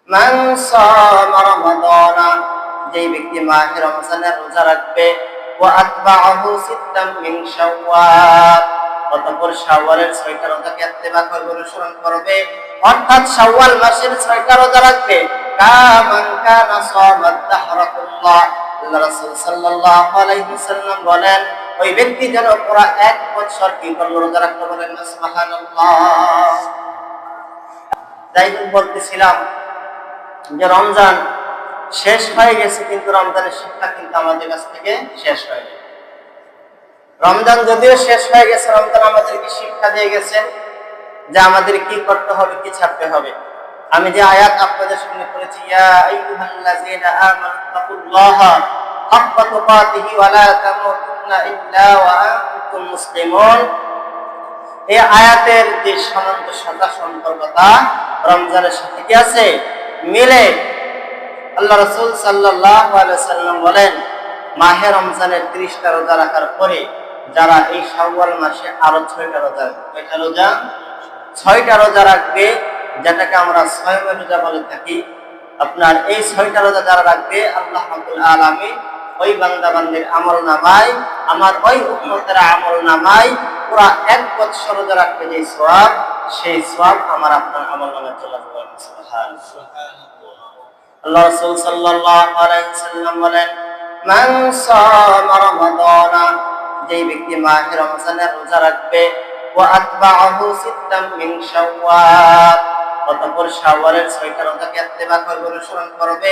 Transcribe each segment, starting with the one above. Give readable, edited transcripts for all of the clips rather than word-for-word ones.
মান সামা রমাদানা, যেই ব্যক্তি মাহে রমজানের রোজা রাখবে, ওয়া আতবাআহু সিত্তাম মিন শাওয়াল, অতঃপর শাওয়ালের 6টা রোজাকে ইত্তেবা করবে, অনুসরণ করবে, অর্থাৎ শাওয়াল মাসের 6টা রোজা রাখবে, কামান কানা সামাদ দাহরা কুল্লাহ। আল্লাহ রাসূল সাল্লাল্লাহু আলাইহি ওয়াসাল্লাম বলেন, ওই ব্যক্তি যেন পুরো 1 বছর কি করলো, রোজা রাখলো। বলেন সুবহানাল্লাহ। যাই হোক, বলতেছিলাম যে রমজান শেষ হয়ে গেছে, কিন্তু রমজানের শিক্ষা কিন্তু আমাদের কাছ থেকে শেষ হয়নি। রমজান যদিও শেষ হয়ে গেছে, রমজান আমাদেরকে শিক্ষা দিয়ে গেছেন যে আমাদের কি করতে হবে, কি ছাড়তে হবে। আমি যে আয়াত আপনাদের সামনে পড়েছি, ইয়া আইয়ুহাল্লাযীনা আমানু তাকুল্লাহা হাক্কা তুকাতিহি ওয়া লা তামুতুন্না ইল্লা ওয়া আনতুম মুসলিমুন, এই আয়াতের যে সামঞ্জস্যতা, সম্পর্কতা রমজানের সাথে কি আছে, মিলে। আল্লাহ রাসূল সাল্লাল্লাহু আলাইহি ওয়াসাল্লাম বলেন, মাহে রমজানের 30টা রোজা রাখার পরে যারা এই শাওয়াল মাসে আরো 6টা রোজা, কয়টা রোজা? 6টা রোজা রাখবে, যেটাকে আমরা ছয়মের রোজা বলে থাকি। আপনার এই 6টা রোজা যারা রাখবে, আল্লাহ রাব্বুল আলামিন ওই বান্দা বান্দির আমলনামায়, আমার ওই উম্মতের আমলনামায় পুরা 1 বছর রোজা রাখবে যে সওয়াব, সেই সওয়াব আমার আপনার আমলনামায় চলে যাবে। সুবহানাল্লাহ। আল্লাহ রাসূল সাল্লাল্লাহু আলাইহি ওয়াসাল্লাম বলেন, মান সামা রমাদানা, যেই ব্যক্তি মাহে রমজানের রোজা রাখবে, ওয়া আতবাআহু সিত্তাম মিন শাওয়াল, অতঃপর শাওয়ালের 6টা রোজাকে ইত্তেবা করবে, অনুসরণ করবে,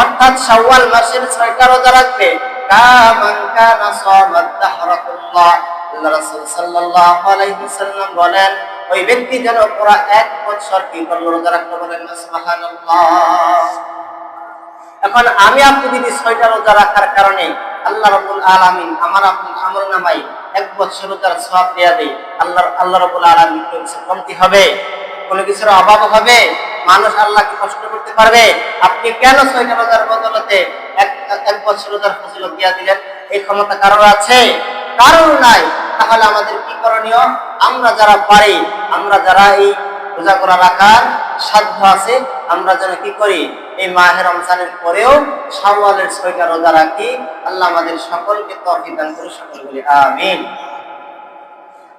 অর্থাৎ শাওয়াল মাসের 6টা রোজা রাখবে, কামান কানা সামাদ দাহরা কুল্লাহ। আল্লাহ রাসূল সাল্লাল্লাহু আলাইহি ওয়াসাল্লাম বলেন, ওই ব্যক্তি যেন পুরো 1 বছর কি করলো, রোজা রাখলো। বলেন সুবহানাল্লাহ। এখন আমি আপনি যদি 6টা রোজা রাখার কারণে আল্লাহ রাব্বুল আলামিন আমার আপনার আমলনামায় 1 বছর রোজার সওয়াব দেয়া দেয়, আল্লাহ রাব্বুল আলামিন কিছু কমতি হবে? কোনো কিছুর অভাব হবে? মানুষ আল্লাহকে কষ্ট করতে পারবে? আপনি কেন 6টা রোজার বদলতে 1 বছর রোজার ফজিলত দিয়া দিলেন? এই ক্ষমতা কারোর আছে? কারোর নাই। তাহলে আমাদের কি করণীয়? আমরা যারা পারি, আমরা যারা এই রোজা করা রাখার সাধ্য আছে, আমরা যেন কি করি, এই মাহে রমজানের পরেও শাওয়ালের 6টা রোজা রাখি। আল্লাহ আমাদের সকলকে তৌফিক দান করুন, সকলে বলি আমিন।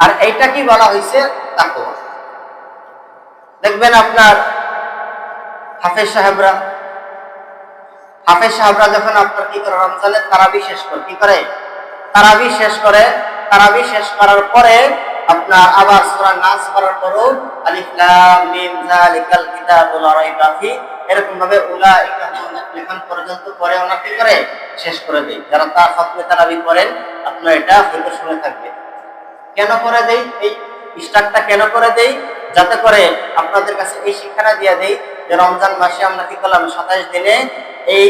আর এইটা কি বলা হয়েছে? তাকওয়া। দেখবেন আপনার হাফেজ সাহেবরা যখন আপনার কি করে, রমজানের তারাবি শেষ করে, কি করে, তারাবি শেষ করে, তারাবি শেষ করার পরে আপনার আবার সূরা নাস পড়ার পরও আলিফ লাম মিম যালিকাল কিতাবু লা রাইবা ফি, এরকম ভাবে উলাইকা হুমুল মুফলিহুন পর্যন্ত পরে ওনা কি করে, শেষ করে দেয়। যারা তা খতমে তারাবি করেন, আপনার এটা হয়তো শুনে থাকবে। কেন করে দেই? এই স্টার্টটা কেন করে দেই? যাতে করে আপনাদের কাছে এই শিক্ষাটা দিয়ে দেই যে রমজান মাসে আমরা কি করলাম, 27 দিনে এই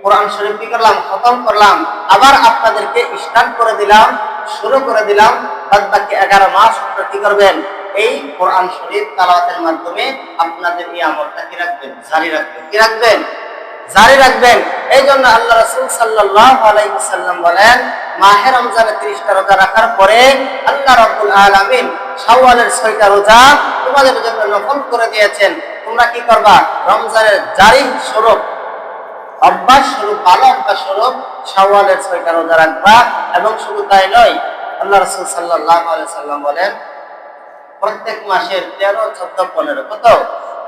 কোরআন শরীফ কি করলাম, খতম করলাম। আবার আপনাদেরকে স্টার্ট করে দিলাম, শুরু করে দিলাম। বাদ বাকি 11 মাস আপনারা কি করবেন, এই কোরআন শরীফ তেলাওয়াতের মাধ্যমে আপনাদের এই আমলটা কি রাখবেন, জারি রাখবেন। কি রাখবেন? জারি রাখবেন। এই জন্য আল্লাহ রাসূল সাল্লাল্লাহু আলাইহি ওয়াসাল্লাম বলেন, মাহে রমজানের 30টা রোজা রাখার পরে আল্লাহ রাব্বুল আলামিন শাওয়ালের 6টা রোজা তোমাদের জন্য নফল করে দিয়েছেন। তোমরা কি করবা? রমজানের জারি স্বরূপ, অভ্যাস স্বরূপ, ভালো অভ্যাস স্বরূপ শাওয়ালের 6টা রোজা রাখবা। এবং শুধু তাই নয়, আল্লাহ রাসূল সাল্লাল্লাহু আলাইহি ওয়াসাল্লাম বলেন, প্রত্যেক মাসের 13, 14, 15, কত?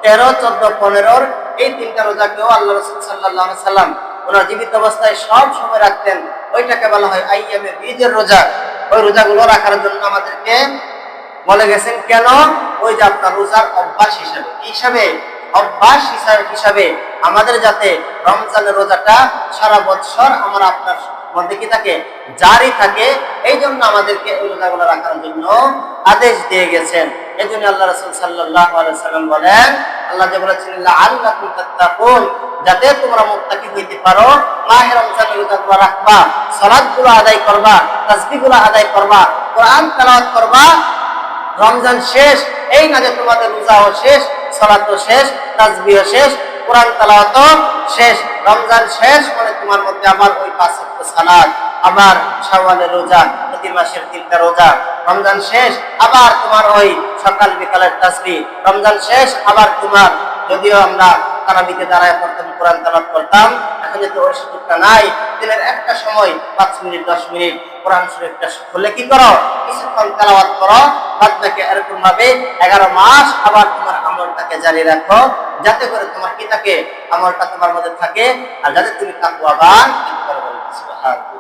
13, 14, 15 এই 3টা রোজাকেও আল্লাহ রাসূল সাল্লাল্লাহু আলাইহি ওয়াসাল্লাম ওনার জীবিত অবস্থায় সব সময় রাখতেন। ওইটাকে বলা হয় আইয়ামে বীজের রোজা। ওই রোজাগুলো রাখার জন্য আমাদেরকে বলে গেছেন। কেন? ওই যে আপনার রোজার অভ্যাস হিসাবে, অভ্যাস হিসাবে আমাদের যাতে রমজানের রোজাটা সারা বছর আমরা আপনার মধ্যে কি থাকে, জারি থাকে। এই জন্য আমাদেরকে এই রোজাগুলো রাখার জন্য আদেশ দিয়ে গেছেন। এই জন্য আল্লাহ রাসূল সাল্লাল্লাহু আলাইহি ওয়াসাল্লাম বলেন, আল্লাহ যে বলেছেন লাআল্লাকুম তাত্তাকুন, যাতে তোমরা মুত্তাকি হইতে পারো, মাহে রমজানের রোজাগুলো রাখবা, সালাতগুলো আদায় করবা, তাসবিহগুলো আদায় করবা, কোরআন তেলাওয়াত করবা। রমজান শেষ এই না যে তোমাদের রোজাও শেষ, সালাতও শেষ, তাসবিহও শেষ, কোরআন তেলাওয়াতও শেষ। রমজান শেষ মানে তোমার মধ্যে আবার ওই 5 ওয়াক্ত সালাত, আবার শাওয়ালের রোজা, প্রতি মাসের 3টা রোজা। রমজান শেষ আবার তোমার ওই সকাল বিকালের তাসবিহ। রমজান শেষ আবার তোমার, যদিও আমরা তারাবিতে দাঁড়ায় পড়তাম, কোরআন তেলাওয়াত করতাম। এখন যেহেতু ওই সুযোগটা নাই, দিনের একটা সময় 5 মিনিট 10 মিনিট কোরআন শরীফটা খুলে কি করো, কিছুক্ষণ তেলাওয়াত করো। বাদ বাকি এরকম ভাবে 11 মাস আবার তোমার আমলটাকে জারি রাখো, যাতে করে তোমার কি থাকে, আমলটা তোমার মধ্যে থাকে, আর যাতে তুমি তাকওয়াবান করতে পারো। সুবহানাল্লাহ।